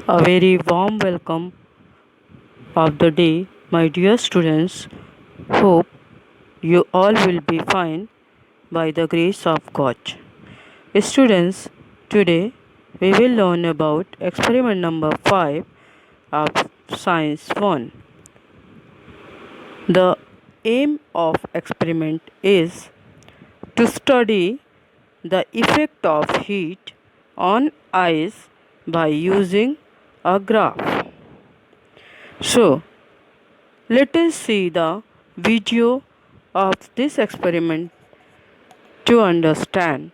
A very warm welcome of the day, my dear students. Hope you all will be fine by the grace of God. Students, today we will learn about experiment number 5 of Science 1. The aim of experiment is to study the effect of heat on ice by using a graph. So, let us see the video of this experiment to understand.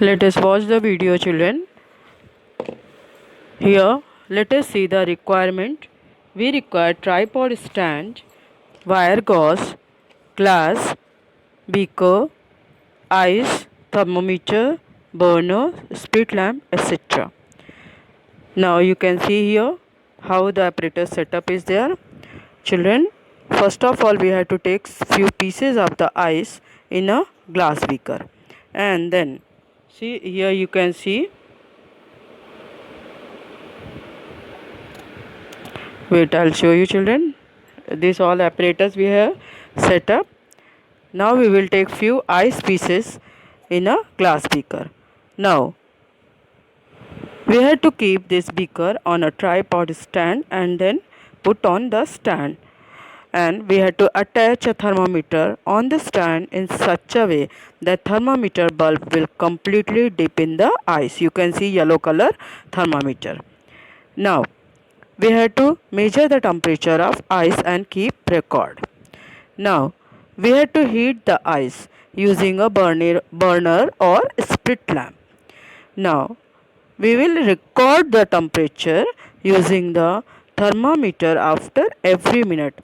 Let us watch the video, children. Here, let us see the requirement. We require tripod stand, wire gauze, glass, beaker, ice, thermometer, burner, spirit lamp, etc. Now you can see here how the apparatus setup is there. Children, first of all we have to take few pieces of the ice in a glass beaker, and then see here you can see, wait, I'll show you children, this all apparatus we have set up. Now we will take few ice pieces in a glass beaker. Now we have to keep this beaker on a tripod stand and then put on the stand, and we have to attach a thermometer on the stand in such a way that thermometer bulb will completely dip in the ice. You can see yellow color thermometer. Now we have to measure the temperature of ice and keep record. Now we have to heat the ice using a burner or split lamp. Now we will record the temperature using the thermometer after every minute.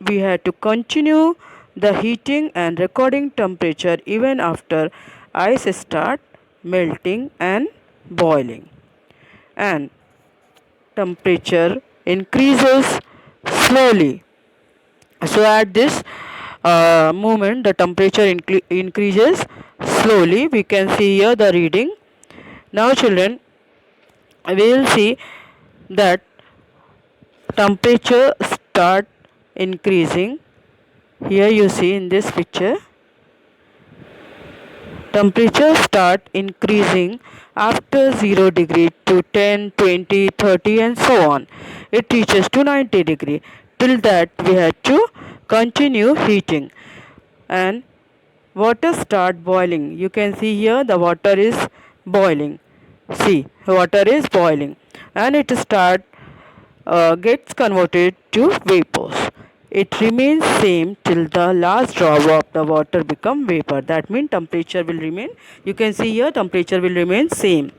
We have to continue the heating and recording temperature even after ice start melting and boiling. And temperature increases slowly. So at this moment the temperature increases slowly. We can see here the reading. Now children, we will see that temperature start increasing. Here you see in this picture, temperature start increasing after 0 degree to 10, 20, 30 and so on. It reaches to 90 degree. Till that we have to continue heating, and water start boiling. You can see here the water is boiling. See, water is boiling and it gets converted to vapors. It remains same till the last drop of the water become vapor. That means temperature will remain, you can see here, temperature will remain same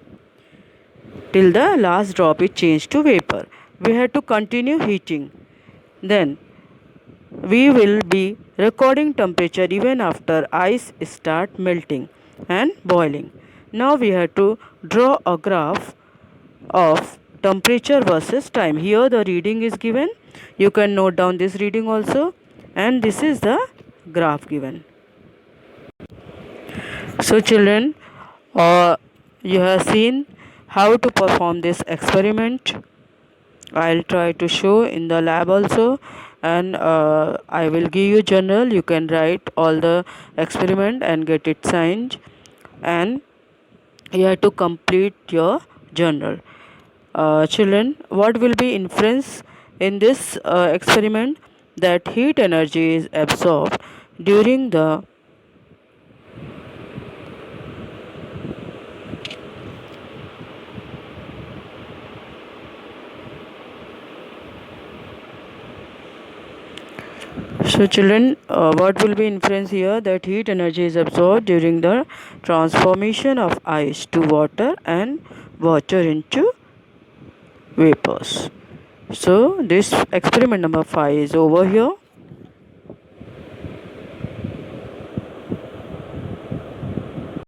till the last drop is changed to vapor. We have to continue heating. Then we will be recording temperature even after ice start melting and boiling. Now we have to draw a graph of temperature versus time. Here the reading is given. You can note down this reading also, and this is the graph given. So children, you have seen how to perform this experiment. I'll try to show in the lab also, and I will give you journal. You can write all the experiment and get it signed, and you have to complete your journal. Children, what will be inference in this experiment? That heat energy is absorbed during the So children, what will be inference here? That heat energy is absorbed during the transformation of ice to water and water into vapors. So this experiment number 5 is over here.